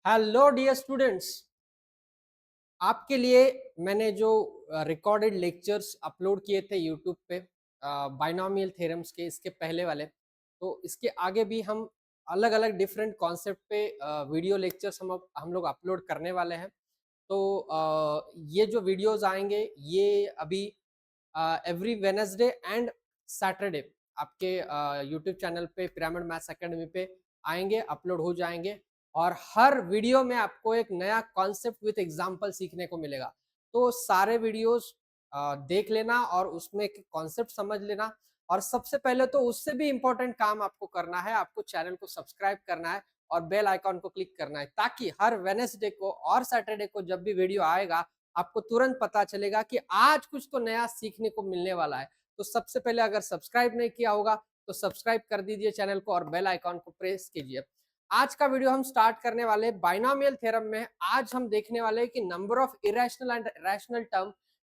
Hello dear students, आपके लिए मैंने जो रिकॉर्डेड लेक्चर्स अपलोड किए थे यूट्यूब पे बाइनोमियल थ्योरम्स के, इसके पहले वाले, तो इसके आगे भी हम अलग अलग डिफरेंट कॉन्सेप्ट पे वीडियो लेक्चर्स हम लोग अपलोड करने वाले हैं। तो ये जो वीडियोस आएंगे ये अभी एवरी वेनसडे एंड सैटरडे आपके यूट्यूब चैनल पे पिरामिड मैथ्स एकेडमी पे आएंगे, अपलोड हो जाएंगे। और हर वीडियो में आपको एक नया कॉन्सेप्ट विथ एग्जांपल सीखने को मिलेगा। तो सारे वीडियोस देख लेना और उसमें कॉन्सेप्ट समझ लेना। और सबसे पहले तो उससे भी इंपॉर्टेंट काम आपको करना है, आपको चैनल को सब्सक्राइब करना है और बेल आइकॉन को क्लिक करना है, ताकि हर वेडनेसडे को और सैटरडे को जब भी वीडियो आएगा आपको तुरंत पता चलेगा कि आज कुछ तो नया सीखने को मिलने वाला है। तो सबसे पहले अगर सब्सक्राइब नहीं किया होगा तो सब्सक्राइब कर दीजिए चैनल को और बेल आइकॉन को प्रेस कीजिए। आज का वीडियो हम स्टार्ट करने वाले हैं बाइनोमियल थ्योरम में। आज हम देखने वाले हैं कि number of irrational and rational term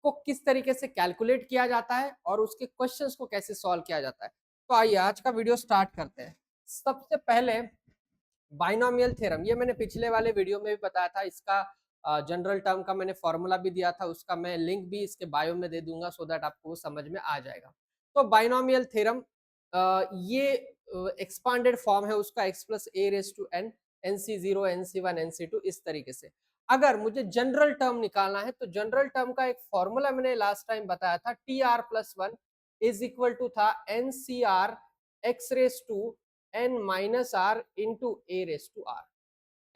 को किस तरीके से कैलकुलेट किया जाता है और उसके क्वेश्चंस को कैसे सॉल्व किया जाता है। तो आइए आज का वीडियो स्टार्ट करते हैं। सबसे पहले बाइनोमियल थ्योरम, ये मैंने पिछले वाले वीडियो में भी बताया था। इसका जनरल टर्म का मैंने फॉर्मूला भी दिया था, उसका मैं लिंक भी इसके बायो में दे दूंगा सो दैट आपको वो समझ में आ जाएगा। तो बाइनोमियल थ्योरम ये एक्सपांडेड फॉर्म है उसका, x plus a raise to n, NC0 NC1 NC2 इस तरीके से। अगर मुझे जनरल टर्म निकालना है तो जनरल टर्म का एक फॉर्मूला मैंने लास्ट टाइम बताया था, TR+1 इज इक्वल टू था NCR x raise to n minus r into a raise to r.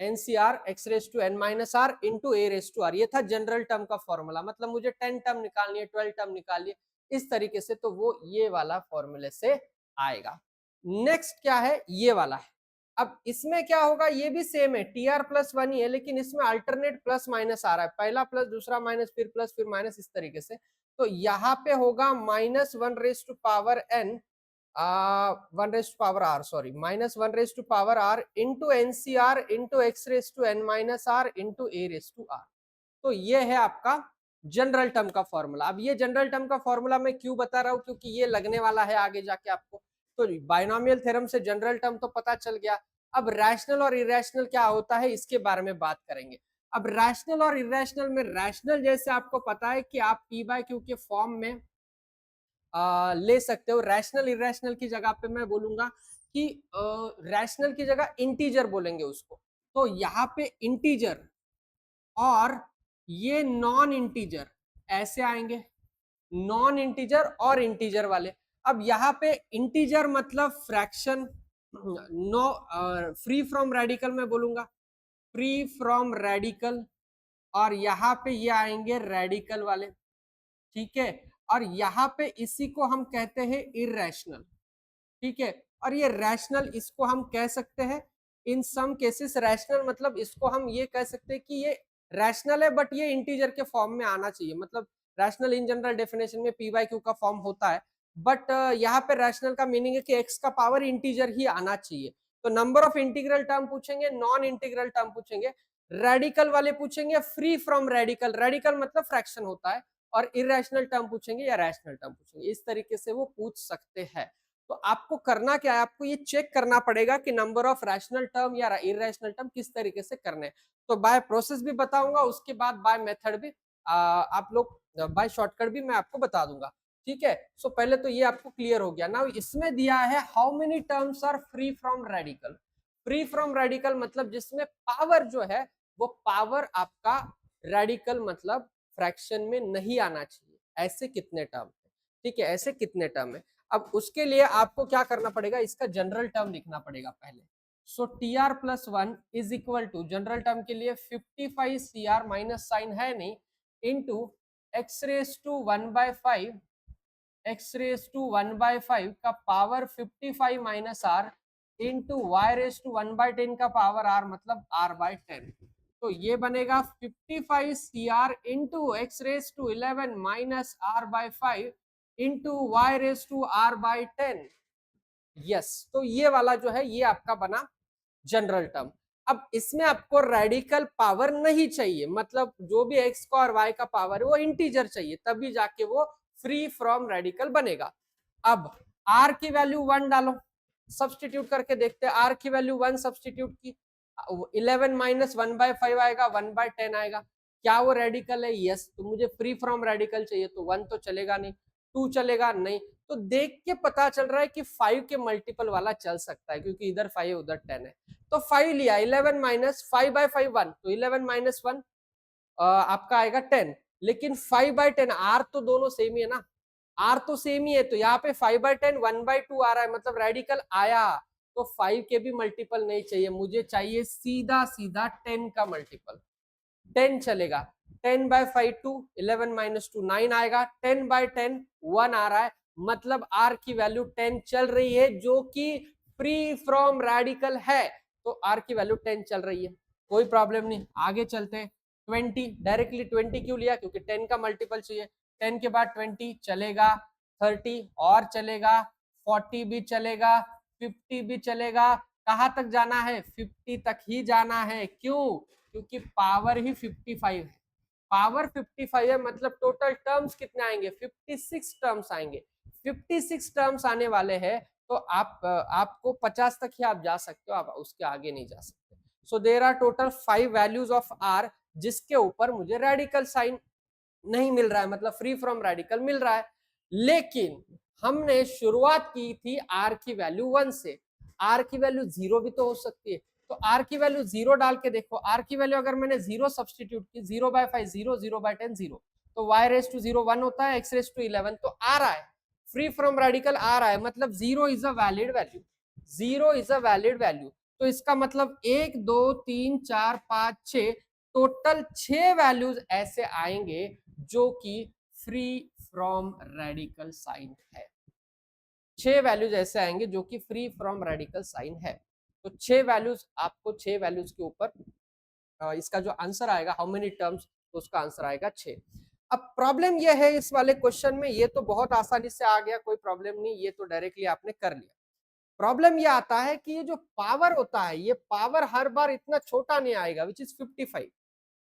NCR x raise to n minus r into a raise to r, ये था general term का formula. मतलब मुझे 10 term निकालनी है, 12 term निकालिए इस तरीके से, तो वो ये वाला फॉर्मूले से आएगा। नेक्स्ट क्या है, ये वाला है। अब इसमें क्या होगा, ये भी सेम है, TR+1 ही है, लेकिन इसमें अल्टरनेट प्लस माइनस आ रहा है, पहला प्लस दूसरा माइनस फिर माइनस इस तरीके से। तो यहाँ पे होगा -1 raise to power n, 1 raise to power r, sorry, -1 raise to power r into NCR into x raise to n minus r into a raise to r. तो ये है आपका जनरल टर्म का फॉर्मूला। अब ये जनरल टर्म का formula मैं क्यों बता रहा हूँ, क्योंकि ये लगने वाला है आगे जाके आपको। तो बाइनोमियल थ्योरम से जनरल टर्म तो पता चल गया। अब रैशनल और इरेशनल क्या होता है इसके बारे में बात करेंगे। अब रैशनल और इरेशनल में, रैशनल जैसे आपको पता है कि आप पी बाय क्यू के फॉर्म में ले सकते हो। रैशनल इरेशनल की जगह पे मैं बोलूंगा कि रैशनल की जगह इंटीजर बोलेंगे उसको। तो यहाँ पे इंटीजर और ये नॉन इंटीजर ऐसे आएंगे, नॉन इंटीजर और इंटीजर वाले। अब यहाँ पे इंटीजर मतलब fraction, no, free from radical मैं बोलूंगा, फ्री फ्रॉम रेडिकल। और यहाँ पे ये आएंगे रेडिकल वाले, ठीक है। और यहाँ पे इसी को हम कहते हैं इरेशनल, ठीक है। और ये रैशनल इसको हम कह सकते हैं इन सम केसेस। रैशनल मतलब इसको हम ये कह सकते हैं कि ये रैशनल है बट ये इंटीजर के फॉर्म में आना चाहिए। मतलब रैशनल इन जनरल डेफिनेशन में पी बाई क्यू का फॉर्म होता है, बट यहाँ पे रैशनल का मीनिंग है कि एक्स का पावर इंटीजर ही आना चाहिए। तो नंबर ऑफ इंटीग्रल टर्म पूछेंगे, नॉन इंटीग्रल टर्म पूछेंगे, रेडिकल वाले पूछेंगे, फ्री फ्रॉम रेडिकल, रेडिकल मतलब फ्रैक्शन होता है, और इरेशनल टर्म पूछेंगे या रैशनल टर्म पूछेंगे। इस तरीके से वो पूछ सकते हैं। तो आपको करना क्या है, आपको ये चेक करना पड़ेगा कि नंबर ऑफ रैशनल टर्म या इरेशनल टर्म किस तरीके से करने हैं। तो बाय प्रोसेस भी बताऊंगा, उसके बाद बाय मेथड भी आप लोग, बाय शॉर्टकट भी मैं आपको बता दूंगा, ठीक है। सो पहले तो ये आपको क्लियर हो गया। नाउ इसमें दिया है how many terms are free from radical. Free from radical मतलब जिसमें पावर जो है वो पावर आपका रेडिकल मतलब फ्रैक्शन में नहीं आना चाहिए, ऐसे कितने टर्म है, ठीक है, ऐसे कितने टर्म है। अब उसके लिए आपको क्या करना पड़ेगा, इसका जनरल टर्म लिखना पड़ेगा पहले। So TR+1 is equal to, general term के लिए 55CR माइनस साइन है नहीं, into x raise to 1/5, x raise to 1/5 का power 55 minus r into y raise to 1/10 का पावर आर, मतलब r/10। तो ये बनेगा 55CR into x raise to 11 minus r/5 into y raise to r/10। Yes, तो ये वाला जो है ये आपका बना जनरल टर्म। अब इसमें आपको रेडिकल पावर नहीं चाहिए, मतलब जो भी एक्स का और वाई का पावर है वो इंटीजर चाहिए, तभी जाके वो फ्री फ्रॉम रेडिकल बनेगा। अब आर की वैल्यू 1 डालो, सब्सटीट्यूट करके देखते हैं। आर की वैल्यू 1 सब्सटीट्यूट की 11 माइनस 1/5 आएगा, 1/10 आएगा। क्या वो रेडिकल है? यस। तो मुझे फ्री फ्रॉम रेडिकल चाहिए, तो 1 तो चलेगा नहीं, 2 चलेगा नहीं। तो देख के पता चल रहा है कि 5 के मल्टीपल वाला चल सकता है, क्योंकि इधर 5 उधर 10 है। तो 5 लिया, 11 माइनस 5/5 1, तो 11 माइनस 1 आपका आएगा 10। लेकिन 5/10 आर तो दोनों सेम ही है ना, आर तो सेम ही है, तो यहाँ पे 5/10 1/2 आ रहा है, मतलब रेडिकल आया। तो 5 के भी मल्टीपल नहीं चाहिए, मुझे चाहिए सीधा सीधा 10 का मल्टीपल। 10 चलेगा, 10/5 2, 11 माइनस 2 9 आएगा, 10/10 1 आ रहा है, मतलब आर की वैल्यू 10 चल रही है, जो कि फ्री फ्रॉम रेडिकल है। तो आर की वैल्यू 10 चल रही है, कोई प्रॉब्लम नहीं। आगे चलते हैं। 20 डायरेक्टली 20 क्यों लिया? क्योंकि 10 का मल्टीपल चाहिए। 10 के बाद 20 चलेगा, 30 और चलेगा, 40 भी चलेगा, 50 भी चलेगा। कहां तक जाना है? 50 तक ही जाना है। क्यों? क्योंकि पावर ही 55 है। पावर 55 है, मतलब टोटल टर्म्स कितने आएंगे? 56 टर्म्स आएंगे। 56 टर्म्स आने वाले हैं, तो आपको 50 तक ही आप जा सकते हो, आप उसके आगे नहीं जा सकते। So there are total 5 values of r, जिसके ऊपर मुझे रेडिकल साइन नहीं मिल रहा है, मतलब फ्री फ्रॉम रेडिकल मिल रहा है। लेकिन हमने शुरुआत की थी आर की वैल्यू 1 से, आर की वैल्यू 0 भी तो हो सकती है। तो आर की वैल्यू 0 डाल के देखो, आर की वैल्यू अगर मैंने 0 सब्सटीट्यूट की, 0/5 0, 0/10 0, तो y रेस टू 0 1 होता है, x रेस टू 11, तो आ रहा है फ्री फ्रॉम रेडिकल आ रहा है, मतलब 0 is a valid value, 0 is a valid value. तो इसका मतलब 1 2 3 4 5 6, टोटल 6 वैल्यूज ऐसे आएंगे जो कि फ्री फ्रॉम रेडिकल साइन है। 6 वैल्यूज ऐसे आएंगे जो कि फ्री फ्रॉम रेडिकल साइन है। तो 6 वैल्यूज, आपको 6 वैल्यूज के ऊपर इसका जो आंसर आएगा, हाउ मेनी टर्म्स, तो उसका आंसर आएगा 6। अब प्रॉब्लम यह है इस वाले क्वेश्चन में, ये तो बहुत आसानी से आ गया, कोई प्रॉब्लम नहीं, ये तो डायरेक्टली आपने कर लिया। प्रॉब्लम ये आता है कि ये जो पावर होता है, ये पावर हर बार इतना छोटा नहीं आएगा, विच इज 55।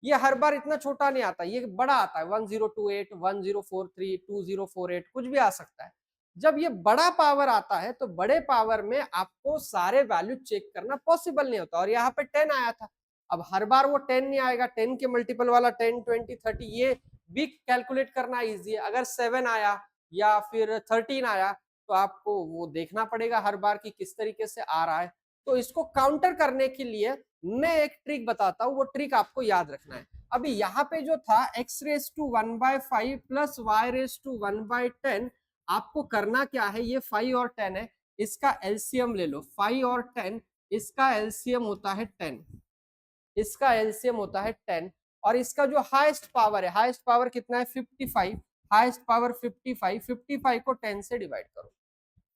ये हर बार इतना छोटा नहीं आता, ये बड़ा आता है, 1028 1043 2048 कुछ भी आ सकता है। जब ये बड़ा पावर आता है, तो बड़े पावर में आपको सारे वैल्यू चेक करना पॉसिबल नहीं होता, और यहाँ पे 10 आया था। अब हर बार वो 10 नहीं आएगा, 10 के मल्टीपल वाला 10 20 30 ये भी कैलकुलेट करना इजी है। अगर 7 आया या फिर 13 आया, तो आपको वो देखना पड़ेगा हर बार कि किस तरीके से आ रहा है। तो इसको काउंटर करने के लिए मैं एक ट्रिक बताता हूँ, वो ट्रिक आपको याद रखना है। अभी यहाँ पे जो था x raise to 1/5 plus y raise to 1/10, आपको करना क्या है, ये 5 और 10 है, इसका एलसीएम ले लो। 5 और 10, इसका एलसीएम होता है 10, इसका एलसीएम होता है 10, और इसका जो हाईएस्ट पावर है, हाईएस्ट पावर कितना है? 55, हाईएस्ट पावर 55, 55 को 10 से डिवाइड करो,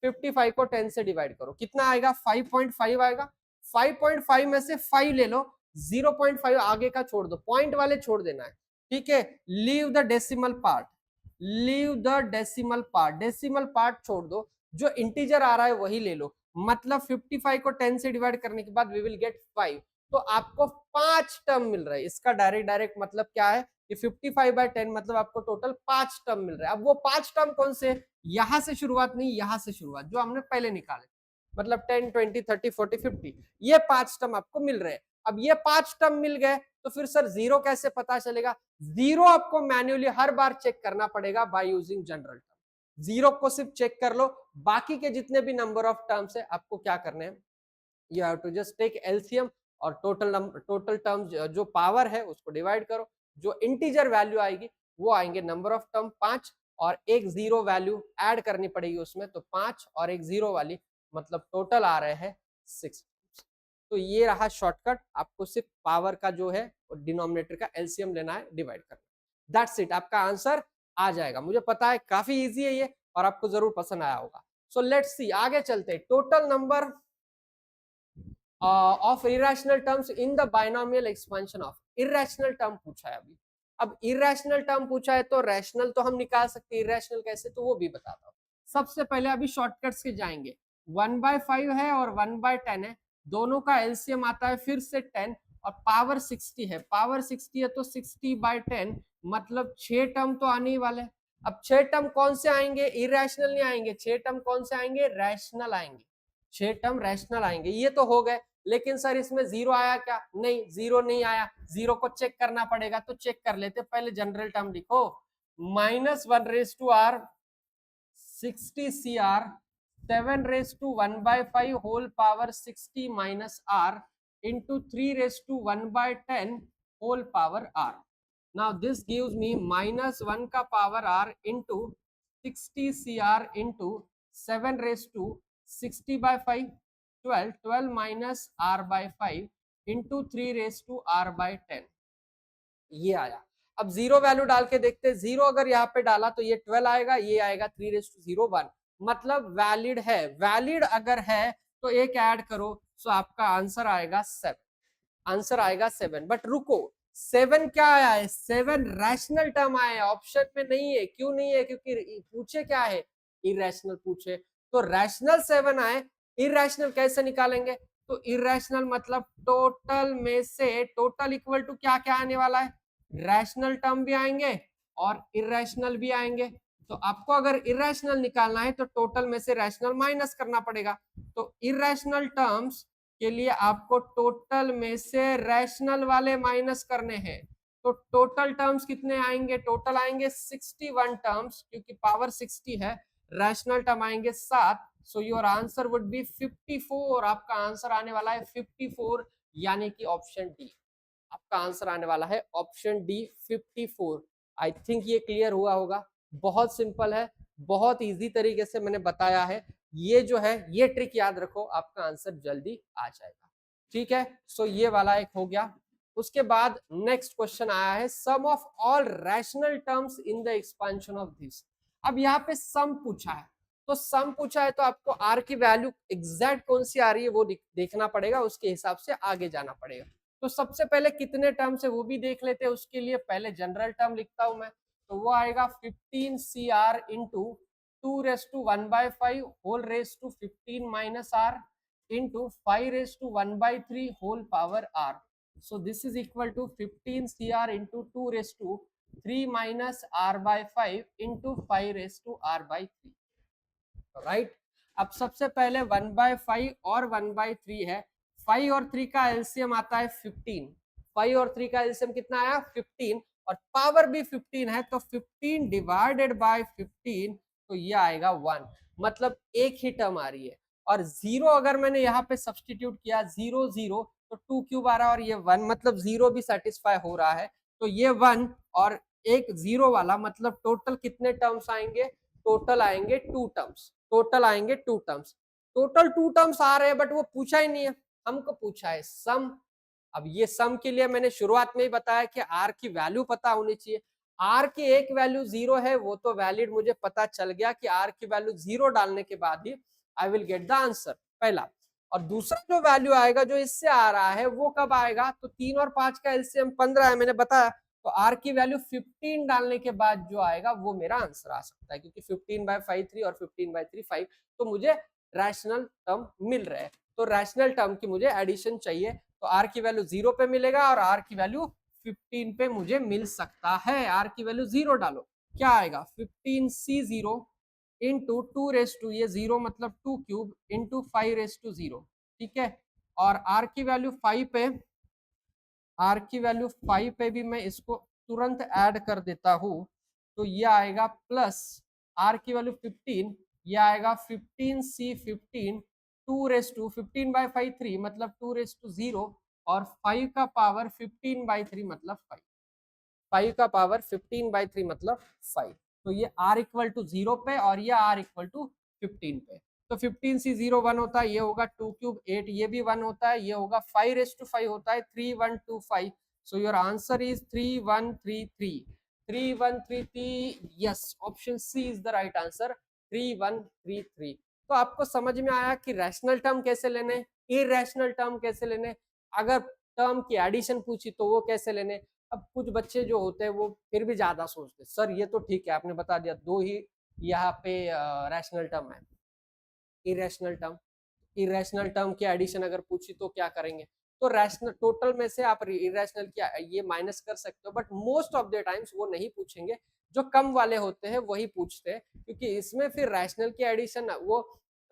55 को 10 से डिवाइड करो, कितना आएगा? 5.5 आएगा। 5.5 में से 5 ले लो, 0.5 आगे का छोड़ दो, पॉइंट वाले छोड़ देना है, ठीक है। Leave the decimal part, leave the decimal part, decimal part छोड़ दो, जो इंटीजर आ रहा है वही ले लो। मतलब 55 को 10 से डिवाइड करने के बाद वी विल गेट 5, तो आपको 5 टर्म मिल रहा है। इसका डायरेक्ट डायरेक्ट मतलब क्या है कि 55/10 मतलब आपको टोटल 5 टर्म मिल रहा है। अब वो 5 टर्म कौन से? यहां से शुरुआत नहीं, यहां से शुरुआत, जो हमने पहले निकाले, मतलब 10 20 30 40 50, ये 5 टर्म आपको मिल रहे हैं। अब ये 5 टर्म मिल गए, तो फिर सर जीरो कैसे पता चलेगा? जीरो आपको मैन्युअली हर बार चेक करना पड़ेगा by using general term. Zero को सिर्फ चेक कर लो, बाकी के जितने भी नंबर ऑफ टर्म्स है आपको क्या करने हैं, you have to just take LCM और टोटल टर्म्स जो पावर है उसको डिवाइड करो, जो इंटीजर वैल्यू आएगी वो आएंगे नंबर ऑफ टर्म 5, और एक जीरो वैल्यू ऐड करनी पड़ेगी उसमें, तो 5 और एक जीरो वाली, मतलब टोटल आ रहे हैं 6। तो ये रहा शॉर्टकट, आपको सिर्फ पावर का जो है डिनोमिनेटर का एलसीएम लेना है, डिवाइड करना, दैट्स इट, आपका आंसर आ जाएगा। मुझे पता है काफी इजी है ये, और आपको जरूर पसंद आया होगा। सो लेट्स सी, आगे चलते हैं। Total number of irrational terms in the binomial expansion of, irrational term पूछा है अभी। अब इरेशनल टर्म पूछा है तो रैशनल तो हम निकाल सकते हैं, इरेशनल कैसे, तो वो भी बताता हूँ। सबसे पहले अभी शॉर्टकट्स के जाएंगे। 1/5 है और 1/10 है, दोनों का एलसीएम आता है फिर से 10, और पावर 60 है, पावर 60 है तो 60/10, मतलब 6 टर्म तो आने ही वाले। अब 6 टर्म कौन से आएंगे? इरेशनल नहीं आएंगे, 6 टर्म कौन से आएंगे? रैशनल आएंगे, 6 टर्म रैशनल आएंगे। ये तो हो गए, लेकिन सर इसमें जीरो आया क्या? नहीं, जीरो नहीं आया, जीरो को चेक करना पड़ेगा, तो चेक कर लेते। पहले जनरल टर्म लिखो, -1 60 CR 7⁻1/5 whole power 60 minus R into 3⁻1/10 whole power R. Now this gives me -1 का power R into 60 CR into 7⁻60/5 12 minus R by 5 into 3⁻R/10 ये आया। अब जीरो वैल्यू डाल के देखते हैं, जीरो अगर यहाँ पे डाला तो ये 12 आएगा, ये आएगा 3⁻01, मतलब वैलिड है। वैलिड अगर है तो एक ऐड करो, तो आपका आंसर आएगा 7, आंसर आएगा 7। बट रुको, 7 क्या आया है? 7 रैशनल टर्म आया है, ऑप्शन में नहीं है। क्यों नहीं है? क्योंकि पूछे क्या है? इरेशनल पूछे, तो रैशनल 7 आए, इरेशनल कैसे निकालेंगे? तो इरेशनल मतलब टोटल में से, टोटल इक्वल टू क्या क्या आने वाला है? रैशनल टर्म भी आएंगे और इरेशनल भी आएंगे। तो आपको अगर इरेशनल निकालना है तो टोटल में से रैशनल माइनस करना पड़ेगा। तो इरेशनल टर्म्स के लिए आपको टोटल में से रैशनल वाले माइनस करने हैं। तो टोटल टर्म्स कितने आएंगे? टोटल आएंगे 61 टर्म्स, क्योंकि पावर 60 है। रैशनल टर्म आएंगे 7, सो योर आंसर वुड बी 54। आपका आंसर आने वाला है 54, यानी कि ऑप्शन डी। आपका आंसर आने वाला है ऑप्शन डी 54। आई थिंक ये क्लियर हुआ होगा। बहुत सिंपल है, बहुत इजी तरीके से मैंने बताया है। ये जो है, ये ट्रिक याद रखो, आपका आंसर जल्दी आ जाएगा। ठीक है, सो ये वाला एक हो गया। उसके बाद नेक्स्ट क्वेश्चन आया है, sum of all rational terms in the expansion of this. अब यहाँ पे सम पूछा है, तो सम पूछा है तो आपको आर की वैल्यू एग्जैक्ट कौन सी आ रही है वो देखना पड़ेगा, उसके हिसाब से आगे जाना पड़ेगा। तो सबसे पहले कितने टर्म्स है वो भी देख लेते हैं। उसके लिए पहले जनरल टर्म लिखता हूं मैं, तो वो आएगा 15 CR into 2⁻1/5 whole raise to 15 minus R into 5⁻1/3 whole power R. So this is equal to 15 CR into 2⁻3 minus R by 5 into 5⁻R/3. Right. अब सबसे पहले 1/5 और 1/3 है। 5 और 3 का एलसीएम आता है 15। 5 और 3 का एलसीएम कितना आया? 15, और पावर भी 15 है, तो 15 डिवाइडेड बाय 15, तो ये आएगा 1, मतलब एक ही टर्म आ रही है। और जीरो अगर मैंने यहाँ पे सब्सटीट्यूट किया, 0 0, तो 2 क्यूब आ रहा है, और ये 1, मतलब जीरो भी सेटिस्फाई हो रहा है। तो ये 1 और एक जीरो वाला, मतलब टोटल कितने टर्म्स आएंगे? टोटल आएंगे 2 टर्म्स, टोटल आएंगे 2 टर्म्स। टोटल 2 टर्म्स आ रहे हैं, बट वो पूछा ही नहीं है, हमको पूछा है सम। अब ये सम के लिए मैंने शुरुआत में ही बताया कि आर की वैल्यू पता होनी चाहिए। आर की एक वैल्यू 0 है, वो तो वैलिड, मुझे पता चल गया कि आर की वैल्यू 0 डालने के बाद ही I will get the answer, पहला। और दूसरा जो वैल्यू आएगा जो इससे आ रहा है वो कब आएगा? तो 3 और 5 का एलसीएम 15 है, मैंने बताया। तो आर की वैल्यू 15 डालने के बाद जो आएगा वो मेरा आंसर आ सकता है, क्योंकि 15/5 3 और 15/3 5, तो मुझे रैशनल टर्म मिल रहे हैं। तो रैशनल टर्म की मुझे एडिशन चाहिए, तो आर की वैल्यू 0 पे मिलेगा और आर की वैल्यू 15 पे मुझे मिल सकता है। आर की वैल्यू 0 डालो, क्या आएगा? 15C0 इंटू 2⁻, ये 0 मतलब 2 क्यूब, इंटू 5⁻0, ठीक है। और आर की वैल्यू 5 पे, आर की वैल्यू 5 पे भी मैं इसको तुरंत ऐड कर देता हूं, तो ये आएगा प्लस आर की वैल्यू 15, ये आएगा 15C15 2⁻15/5 3, मतलब 2⁻0, और 5 का पावर 15/3 मतलब 5, 5 का पावर 15/3 मतलब 5। तो ये r इक्वल टू 0 पे और ये r इक्वल टू 15 पे। तो 15C0 1 होता है, ये होगा 2 क्यूब 8, ये भी 1 होता है, ये होगा 5⁻5 होता है, 3125। So your answer is 3133, 3133। Yes, option C is the right answer, 3133। तो आपको समझ में आया कि रैशनल टर्म कैसे लेने, इरैशनल टर्म कैसे लेने, अगर टर्म की एडिशन पूछी तो वो कैसे लेने। अब कुछ बच्चे जो होते हैं वो फिर भी ज्यादा सोचते हैं, सर ये तो ठीक है आपने बता दिया, 2 ही यहाँ पे रैशनल टर्म है, इरेशनल टर्म, इरेशनल टर्म की एडिशन अगर पूछी तो क्या करेंगे? तो रैशनल टोटल में से आप इरेशनल की ये माइनस कर सकते हो, but most of the times वो नहीं पूछेंगे, जो कम वाले होते हैं वही पूछते हैं, क्योंकि इसमें फिर रैशनल की एडिशन वो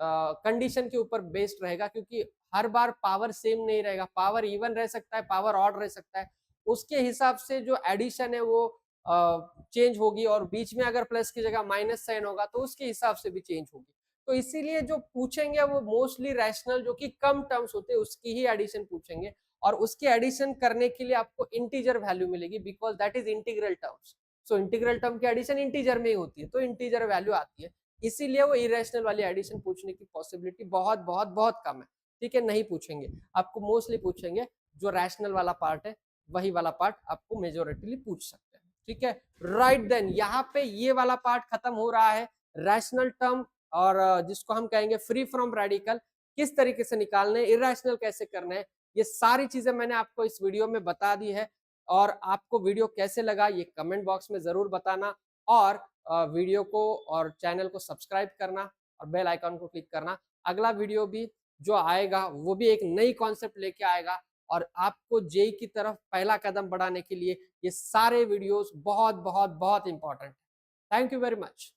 कंडीशन के ऊपर बेस्ड रहेगा, क्योंकि हर बार पावर सेम नहीं रहेगा, पावर इवन रह सकता है, पावर ऑड रह सकता है, उसके हिसाब से जो एडिशन है वो चेंज होगी, और बीच में अगर प्लस की जगह माइनस साइन होगा तो उसके हिसाब से भी चेंज होगी। तो इसीलिए जो पूछेंगे वो मोस्टली रैशनल जो कि कम टर्म्स होते हैं उसकी ही एडिशन पूछेंगे, और उसकी एडिशन करने के लिए आपको इंटीजर वैल्यू मिलेगी, because that is integral terms. So integral term की एडिशन इंटीजर में ही होती है, तो इंटीजर वैल्यू आती है, इसीलिए वो इरेशनल वाली एडिशन पूछने की पॉसिबिलिटी बहुत बहुत बहुत कम है। ठीक है, नहीं पूछेंगे आपको, मोस्टली पूछेंगे जो रैशनल वाला पार्ट है वही वाला पार्ट आपको मेजोरिटीली पूछ सकते हैं। ठीक है, राइट देन यहाँ पे ये वाला पार्ट खत्म हो रहा है, रैशनल टर्म और जिसको हम कहेंगे फ्री फ्रॉम रेडिकल किस तरीके से निकालने, इरेशनल कैसे करना है, ये सारी चीजें मैंने आपको इस वीडियो में बता दी है। और आपको वीडियो कैसे लगा ये कमेंट बॉक्स में जरूर बताना, और वीडियो को और चैनल को सब्सक्राइब करना और बेल आइकन को क्लिक करना। अगला वीडियो भी जो आएगा वो भी एक नई कॉन्सेप्ट लेके आएगा, और आपको जेई की तरफ पहला कदम बढ़ाने के लिए ये सारे वीडियोस बहुत बहुत बहुत इंपॉर्टेंट है। Thank you very much.